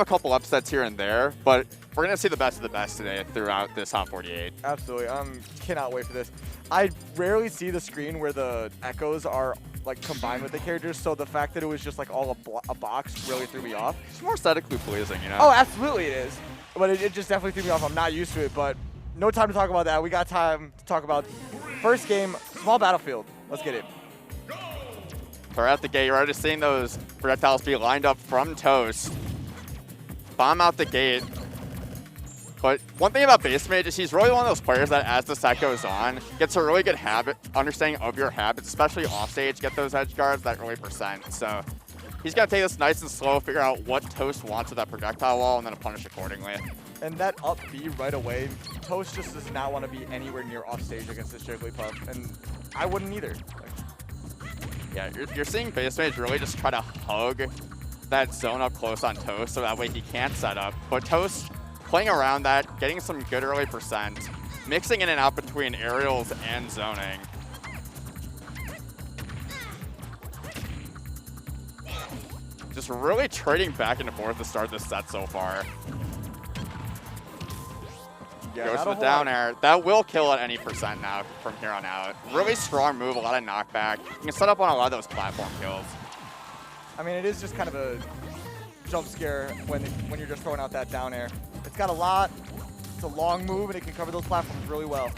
have a couple upsets here and there, but we're going to see the best of the best today throughout this Hot 48. Absolutely. Cannot wait for this. I rarely see the screen where the echoes are like combined with the characters, so the fact that it was just like all a box really threw me off. It's more aesthetically pleasing, you know? Oh, absolutely it is. But it just definitely threw me off. I'm not used to it, but no time to talk about that. We got time to talk about first game, small battlefield. Let's get it. So right out the gate, you're already seeing those projectiles be lined up from Toast. Bomb out the gate. But one thing about BaseMage is he's really one of those players that as the set goes on, gets a really good understanding of your habits, especially offstage, get those edge guards, that early percent. So he's got to take this nice and slow, figure out what Toast wants with that projectile wall, and then punish accordingly. And that up B right away, Toast just does not want to be anywhere near offstage against this Jigglypuff, and I wouldn't either. Yeah, you're seeing BaseMage really just try to hug that zone up close on Toast, so that way he can't set up. But Toast playing around that, getting some good early percent, mixing in and out between aerials and zoning. Just really trading back and forth to start this set so far. Yeah, goes to the down air. That will kill at any percent now from here on out. Really strong move, a lot of knockback. You can set up on a lot of those platform kills. I mean, it is just kind of a jump scare when you're just throwing out that down air. It's got a lot. It's a long move, and it can cover those platforms really well.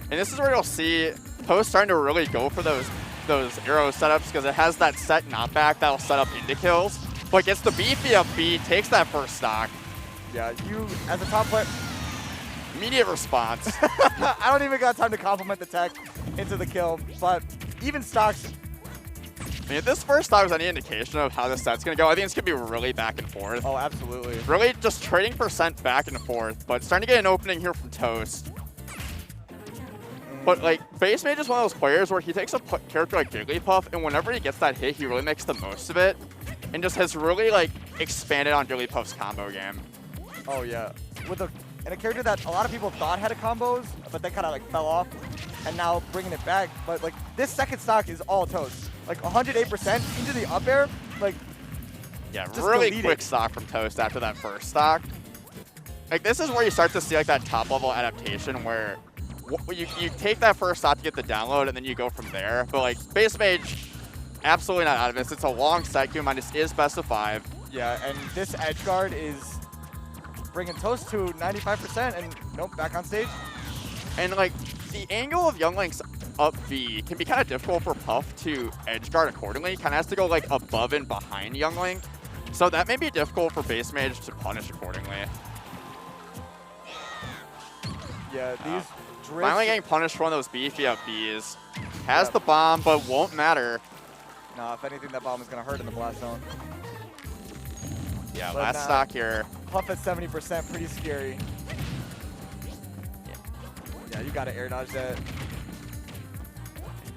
And this is where you'll see Toast starting to really go for those arrow setups because it has that set knockback that'll set up into kills. But gets the beefy up B, takes that first stock. Yeah, you, as a top player... Immediate response. I don't even got time to compliment the tech into the kill, but even stocks... I mean, if this first stock was any indication of how this set's going to go, I think it's going to be really back and forth. Oh, absolutely. Really just trading percent back and forth, but starting to get an opening here from Toast. But, like, BaseMage is one of those players where he takes a character like Jigglypuff, and whenever he gets that hit, he really makes the most of it, and just has really, like, expanded on Jigglypuff's combo game. Oh, yeah. And a character that a lot of people thought had a combos, but they kind of, like, fell off, and now bringing it back. But, like, this second stock is all Toast. Like, 108% into the up air, like... Yeah, really quick stock from Toast after that first stock. Like, this is where you start to see, like, that top-level adaptation where you take that first stock to get the download, and then you go from there. But, like, BaseMage, absolutely not out of this. It's a long set. Keep in mind, this is best of 5. Yeah, and this edge guard is bringing Toast to 95%, and nope, back on stage. And, like, the angle of Young Link's up B can be kind of difficult for Puff to edge guard accordingly. Kind of has to go, like, above and behind Young Link. So that may be difficult for BaseMage to punish accordingly. Yeah, these drifts... Finally getting punished for one of those beefy up Bs. Has the bomb, but won't matter. Nah, if anything, that bomb is going to hurt in the blast zone. Yeah, but last stock here. Puff at 70%, pretty scary. Yeah, you got to air dodge that.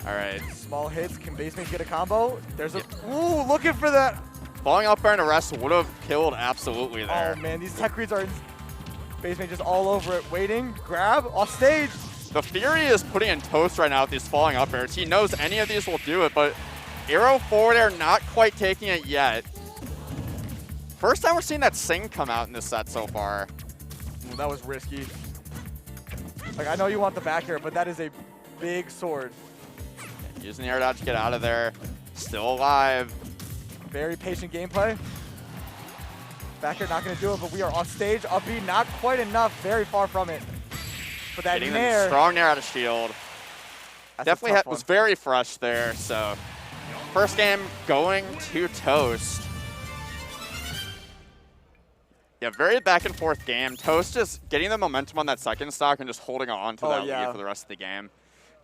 All right. Small hits. Can BaseMage get a combo? There's a... Ooh, looking for that. Falling up air and arrest would have killed absolutely there. Oh, man. These tech reads are... BaseMage just all over it. Waiting. Grab. Off stage. The Fury is putting in Toast right now with these falling up airs. He knows any of these will do it, but arrow forward air not quite taking it yet. First time we're seeing that Sing come out in this set so far. Ooh, that was risky. Like, I know you want the back air, but that is a big sword. Using the air dodge to get out of there. Still alive. Very patient gameplay. Back air not going to do it, but we are off stage. Up B, not quite enough. Very far from it. But that Getting nair. strong nair out of shield. That's Definitely was very fresh there. So first game going to Toast. Yeah, very back and forth game. Toast just getting the momentum on that second stock and just holding on to that lead for the rest of the game.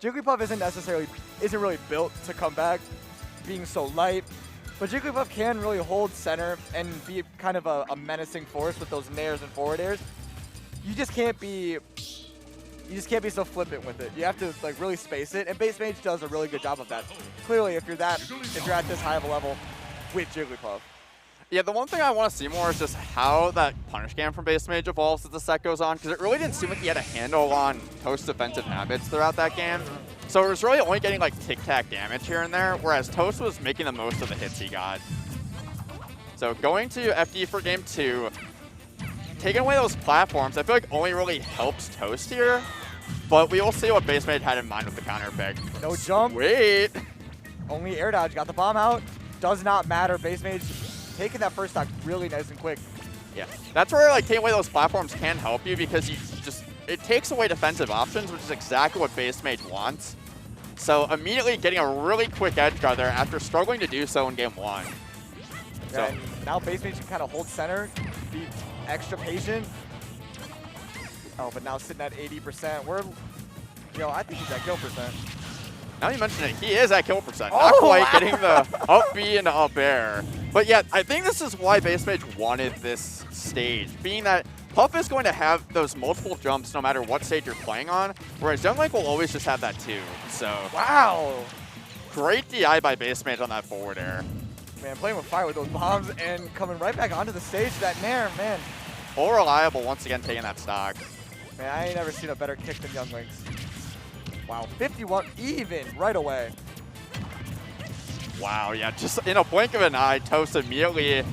Jigglypuff isn't really built to come back, being so light. But Jigglypuff can really hold center and be kind of a menacing force with those nairs and forward airs. You just can't be so flippant with it. You have to like really space it, and BaseMage does a really good job of that. Clearly, if you're at this high of a level with Jigglypuff. Yeah, the one thing I want to see more is just how that punish game from BaseMage evolves as the set goes on, because it really didn't seem like he had a handle on Toast's defensive habits throughout that game. So it was really only getting like tic-tac damage here and there, whereas Toast was making the most of the hits he got. So going to FD for game 2, taking away those platforms, I feel like only really helps Toast here. But we will see what BaseMage had in mind with the counter pick. No jump. Wait. Only air dodge. Got the bomb out. Does not matter. BaseMage taking that first stock really nice and quick. Yeah, that's where like taking away those platforms can help you because it takes away defensive options, which is exactly what BaseMage wants. So immediately getting a really quick edge guard there after struggling to do so in game 1. Yeah, So and now BaseMage can kind of hold center, be extra patient. Oh, but now sitting at 80%. I think he's at kill percent. now you mention it, he is at kill percent. Oh, Not quite wow. getting the up B into up air. But yeah, I think this is why BaseMage wanted this stage, being that Puff is going to have those multiple jumps no matter what stage you're playing on, whereas Young Link will always just have that too. So Wow. great DI by BaseMage on that forward air. Man, playing with fire with those bombs and coming right back onto the stage. That Nair, man. All reliable once again taking that stock. Man, I ain't never seen a better kick than Young Link's. Wow, 51 even right away. Wow, yeah, just in a blink of an eye, Toast immediately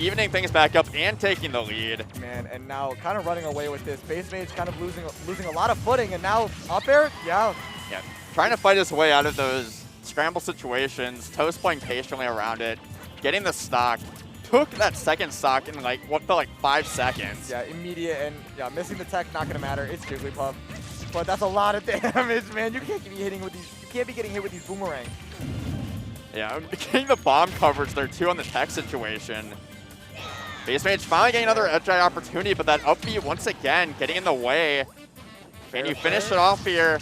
evening things back up and taking the lead. Man, and now kind of running away with this. BaseMage kind of losing a lot of footing, and now up air, yeah. Yeah, trying to fight his way out of those scramble situations. Toast playing patiently around it, getting the stock. Took that second stock in like what felt like 5 seconds. Yeah, immediate, and yeah, missing the tech, not gonna matter. It's Jigglypuff. But that's a lot of damage, man. You can't be hitting with these. You can't be getting hit with these boomerangs. Yeah, getting the bomb coverage there too on the tech situation. BaseMage finally getting another edge eye opportunity, but that up B once again getting in the way. Can you finish it off here?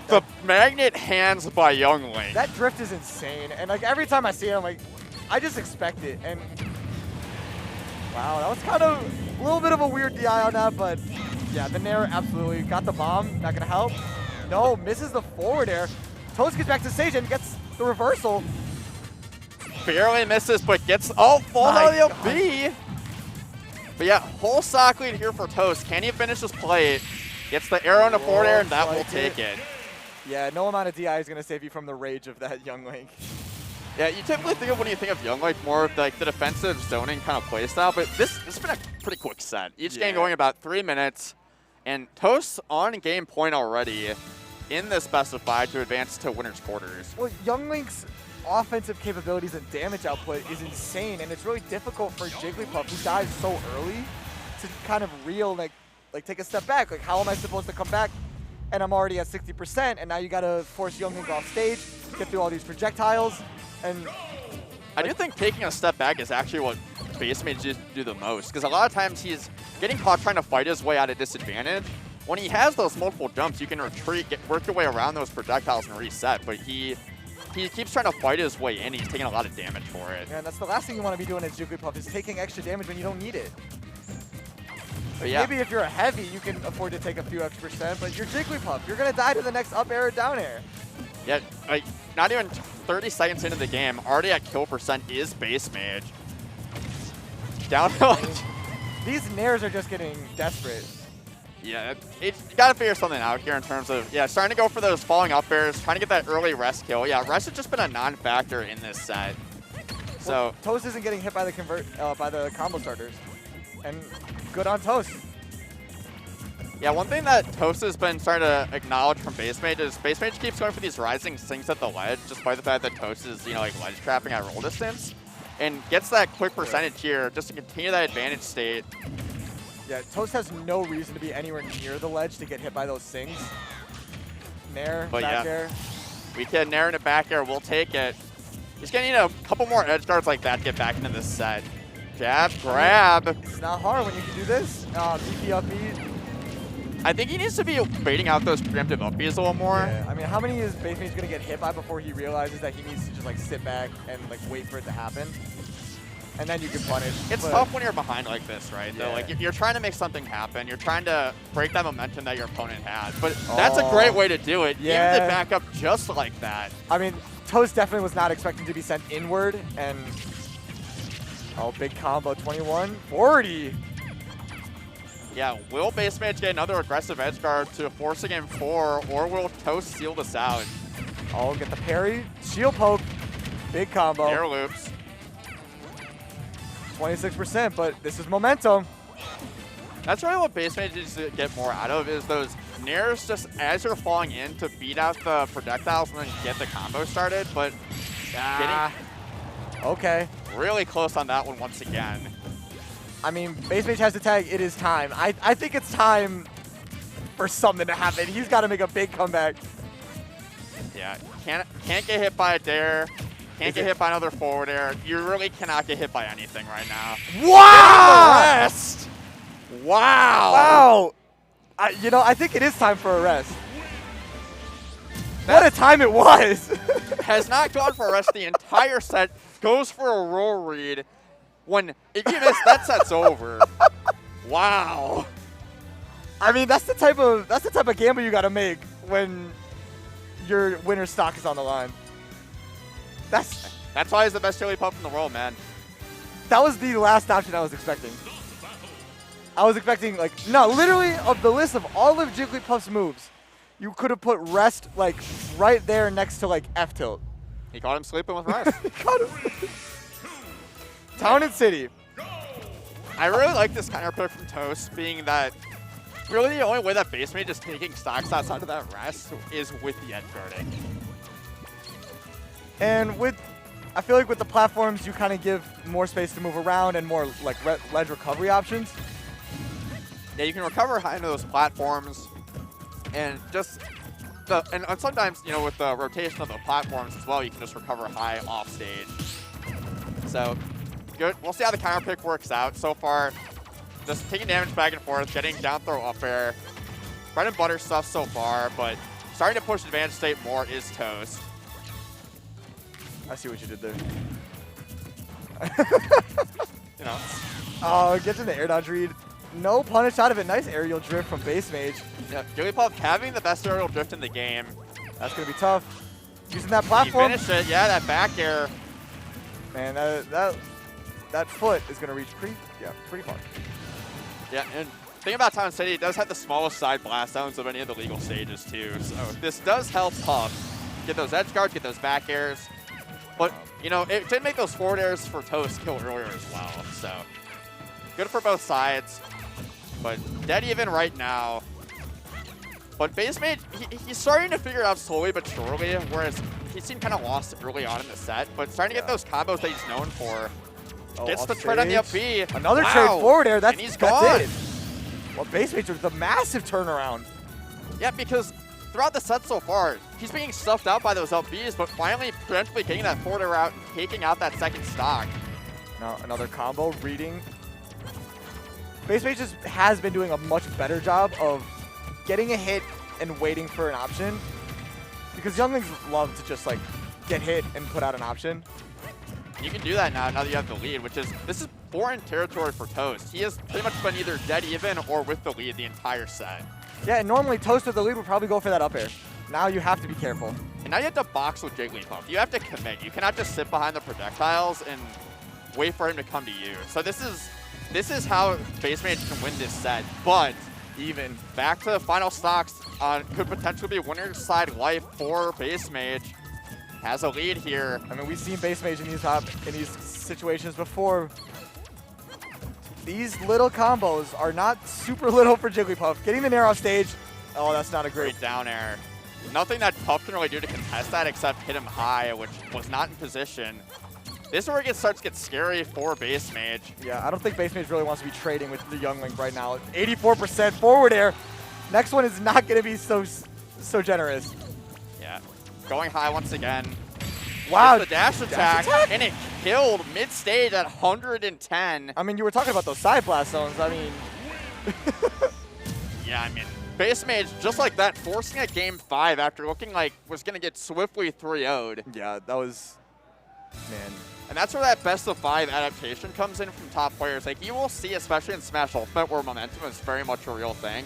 The magnet hands by Young Link. That drift is insane, and like every time I see it, I'm like, I just expect it. And wow, that was kind of a little bit of a weird DI on that, but yeah, the Nair absolutely got the bomb. Not gonna help. No, misses the forward air. Toast gets back to stage and gets the reversal. Barely misses, but gets full out of the up B. But yeah, whole stock lead here for Toast. Can he finish this play? Gets the arrow into forward air, and that will take it. Yeah, no amount of DI is gonna save you from the rage of that Young Link. Yeah, you typically think of when you think of Young Link more of like the defensive zoning kind of play style, but this has been a pretty quick set. Each game going about 3 minutes, and Toast on game point already in this best of 5 to advance to winner's quarters. Well, Young Link's offensive capabilities and damage output is insane, and it's really difficult for Jigglypuff, who dies so early, to kind of reel, like take a step back. Like, how am I supposed to come back? And I'm already at 60%, and now you gotta force Young Link off stage, get through all these projectiles, and I do think taking a step back is actually what BaseMage do the most, because a lot of times he's getting caught trying to fight his way at a disadvantage. When he has those multiple jumps, you can retreat, work your way around those projectiles and reset, but he keeps trying to fight his way in. He's taking a lot of damage for it. Yeah, and that's the last thing you want to be doing as Jigglypuff, is taking extra damage when you don't need it. But yeah. Maybe if you're a heavy, you can afford to take a few extra %, but you're Jigglypuff. You're going to die to the next up air or down air. Yeah, like, not even 30 seconds into the game, already at kill percent is BaseMage. Down to like... These Nairs are just getting desperate. Yeah, you gotta figure something out here in terms of, starting to go for those falling up airs, trying to get that early rest kill. Yeah, rest has just been a non-factor in this set. So well, Toast isn't getting hit by the combo starters, and good on Toast. yeah, one thing that Toast has been starting to acknowledge from BaseMage is BaseMage keeps going for these rising sinks at the ledge, despite the fact that Toast is like ledge trapping at roll distance, and gets that quick percentage here just to continue that advantage state. Yeah, Toast has no reason to be anywhere near the ledge to get hit by those sings. Nair, back air. We can Nair in a back air, we'll take it. He's gonna need a couple more edge guards like that to get back into this set. Jab, grab. It's not hard when you can do this. BP up B. I think he needs to be baiting out those preemptive up Bs a little more. Yeah, I mean, how many is BaseMage going to get hit by before he realizes that he needs to just like sit back and like wait for it to happen? And then you can punish. It's tough when you're behind like this, right? Yeah. Though, like you're trying to make something happen. You're trying to break that momentum that your opponent has. But that's a great way to do it. Yeah. Even to back up just like that. I mean, Toast definitely was not expecting to be sent inward. And big combo, 21, 40. Yeah, will BaseMage get another aggressive edge guard to force a game 4, or will Toast seal this out? Get the parry, shield poke, big combo. Air loops. 26%, but this is momentum. That's really what BaseMage needs to get more out of, is those nairs just as you're falling in to beat out the projectiles and then get the combo started, but Okay. really close on that one once again. I mean, BaseMage has the tag. It is time. I think it's time for something to happen. He's got to make a big comeback. Yeah, can't get hit by a dare. Can't get hit by another forward air. You really cannot get hit by anything right now. Wow! Rest. Wow. Wow. You know, I think it is time for a rest. What a time it was. Has not gone for a rest the entire set. Goes for a roll read. When if you miss, that set's over. Wow. I mean, that's the type of gamble you got to make when your winner's stock is on the line. That's why he's the best Jigglypuff in the world, man. That was the last option I was expecting. I was expecting, like, no, literally, of the list of all of Jigglypuff's moves, you could have put rest, like, right there next to, like, F-tilt. He caught him sleeping with rest. He caught him. Town and City. I really like this counter pick from Toast, being that really the only way that BaseMage is taking stocks outside of that rest is with the edge guarding. And I feel like with the platforms, you kind of give more space to move around and more, like, ledge recovery options. Yeah, you can recover high into those platforms, and and sometimes, you know, with the rotation of the platforms as well, you can just recover high off stage. So good. We'll see how the counter pick works out. So far, just taking damage back and forth, getting down throw up air, bread and butter stuff so far, but starting to push advantage state more is Toast. I see what you did there. You know. Oh, gets in the air dodge read. No punish out of it. Nice aerial drift from BaseMage. Yeah, Jigglypuff having the best aerial drift in the game. That's going to be tough. Using that He platform. finished it. Yeah, that back air. Man, that foot is going to reach pretty far. Yeah, and thing about Town City, it does have the smallest side blast zones of any of the legal stages too. So this does help Puff get those edge guards, get those back airs. But, you know, it did make those forward airs for Toast kill earlier as well. So good for both sides. But dead even right now. But BaseMage, he's starting to figure it out slowly but surely, whereas he seemed kind of lost early on in the set. But starting to get those combos that he's known for. Gets the trade on the up B. Another trade forward air. And he's gone. It. Well, BaseMage with a massive turnaround. Yeah, because throughout the set so far, he's being stuffed out by those up Bs, but finally potentially getting that forward air out and taking out that second stock. Now another combo reading. BaseMage just has been doing a much better job of getting a hit and waiting for an option. Because younglings love to just, like, get hit and put out an option. You can do that now that you have the lead, this is foreign territory for Toast. He has pretty much been either dead even or with the lead the entire set. Yeah, and normally Toast with the lead would probably go for that up air. Now you have to be careful. And now you have to box with Jigglypuff. You have to commit. You cannot just sit behind the projectiles and wait for him to come to you. So this is how BaseMage can win this set. But even back to the final stocks could potentially be winner's side life for BaseMage. Has a lead here. I mean, we've seen BaseMage in these situations before. These little combos are not super little for Jigglypuff. Getting the nair off stage, oh, that's not a great down air. Nothing that Puff can really do to contest that except hit him high, which was not in position. This is where it starts to get scary for BaseMage. Yeah, I don't think BaseMage really wants to be trading with the youngling right now. 84% forward air. Next one is not going to be so generous. Yeah, going high once again. Wow. The dash attack, and it killed mid-stage at 110. I mean, you were talking about those side blast zones. I mean... Yeah, I mean, BaseMage, just like that, forcing a game 5 after looking like was going to get swiftly 3-0'd. Yeah, that was... Man. And that's where that best of 5 adaptation comes in from top players. Like, you will see, especially in Smash Ultimate, where momentum is very much a real thing,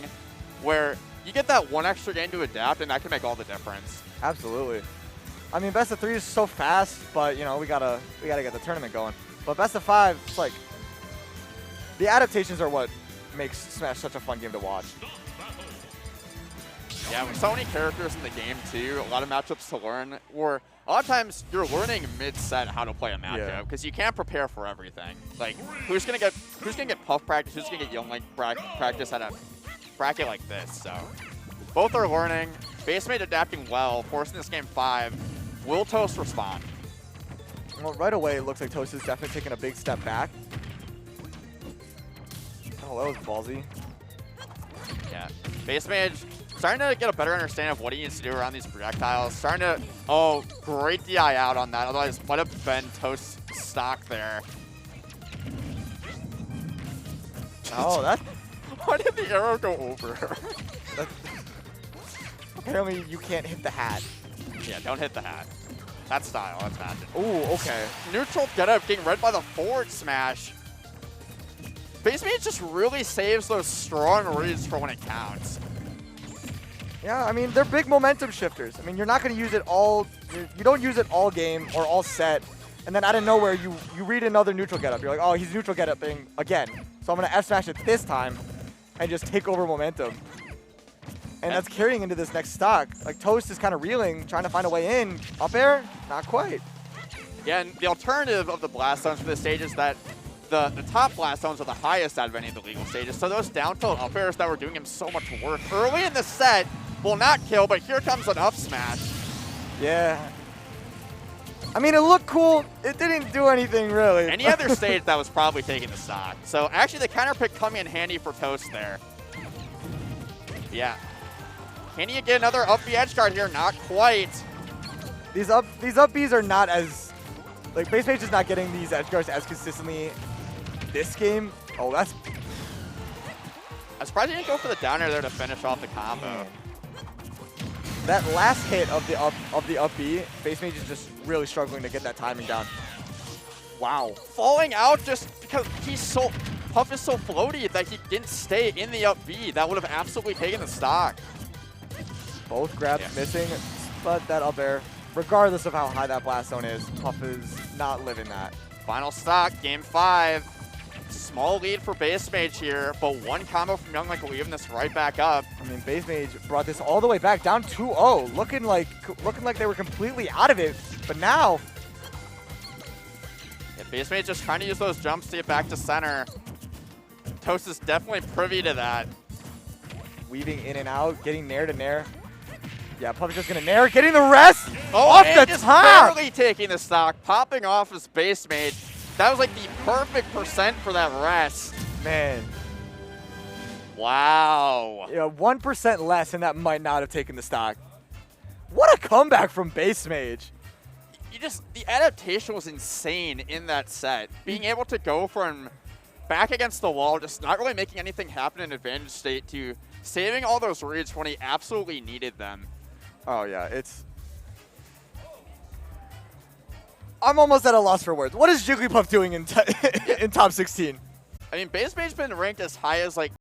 where you get that one extra game to adapt, and that can make all the difference. Absolutely. I mean, best of 3 is so fast, but, you know, we gotta get the tournament going. But best of 5, it's like, the adaptations are what makes Smash such a fun game to watch. Yeah, with so many characters in the game too, a lot of matchups to learn, or a lot of times you're learning mid-set how to play a matchup because you can't prepare for everything. Like who's gonna get puff practice, who's gonna get young like practice at a bracket like this. So both are learning. BaseMage adapting well, forcing this game 5. Will Toast respond? Well, right away it looks like Toast is definitely taking a big step back. Oh, that was ballsy. Yeah, BaseMage starting to get a better understanding of what he needs to do around these projectiles. Starting to, oh, great DI out on that. Otherwise, might have been Toast stock there. Oh, that. Why did the arrow go over? Apparently, you can't hit the hat. Yeah, don't hit the hat. That's style. That's magic. Ooh, okay. Neutral getup getting read by the forward smash. BaseMage just really saves those strong reads for when it counts. Yeah, I mean, they're big momentum shifters. I mean, you're not going to use it all, you don't use it all game or all set, and then out of nowhere, you read another neutral getup. You're like, oh, he's neutral getuping again. So I'm going to F-smash it this time and just take over momentum. And that's carrying into this next stock. Like, Toast is kind of reeling, trying to find a way in. Up air, not quite. Yeah, and the alternative of the blast zones for this stage is that the top blast zones are the highest out of any of the legal stages. So those down tilt up airs that were doing him so much work early in the set will not kill, but here comes an up smash. Yeah. I mean, it looked cool. It didn't do anything, really. Any other stage that was probably taking the stock. So actually the counter pick coming in handy for Toast there. Yeah. Can he get another up B edge guard here? Not quite. These up Bs are not as, like, BaseMage is not getting these edge guards as consistently this game. Oh, that's. I'm surprised he didn't go for the down air there to finish off the combo. That last hit of the up B, BaseMage is just really struggling to get that timing down. Wow. Falling out just because Puff is so floaty that he didn't stay in the up B. That would have absolutely taken the stock. Both grabs missing, but that up air, regardless of how high that blast zone is, Puff is not living that. Final stock, game 5. Small lead for BaseMage here, but one combo from Young Link will even this right back up. I mean, BaseMage brought this all the way back down 2-0, looking like they were completely out of it. But now, yeah, BaseMage just trying to use those jumps to get back to center. Toast is definitely privy to that. Weaving in and out, getting nair to nair. Yeah, Puff is just gonna nair, getting the rest off the just top. Barely taking the stock, popping off his BaseMage. That was like the perfect percent for that rest. Man. Wow. Yeah, 1% less, and that might not have taken the stock. What a comeback from BaseMage. The adaptation was insane in that set. Being able to go from back against the wall, just not really making anything happen in advantage state, to saving all those reads when he absolutely needed them. Oh, yeah, I'm almost at a loss for words. What is Jigglypuff doing in top 16? I mean, BaseMage's been ranked as high as like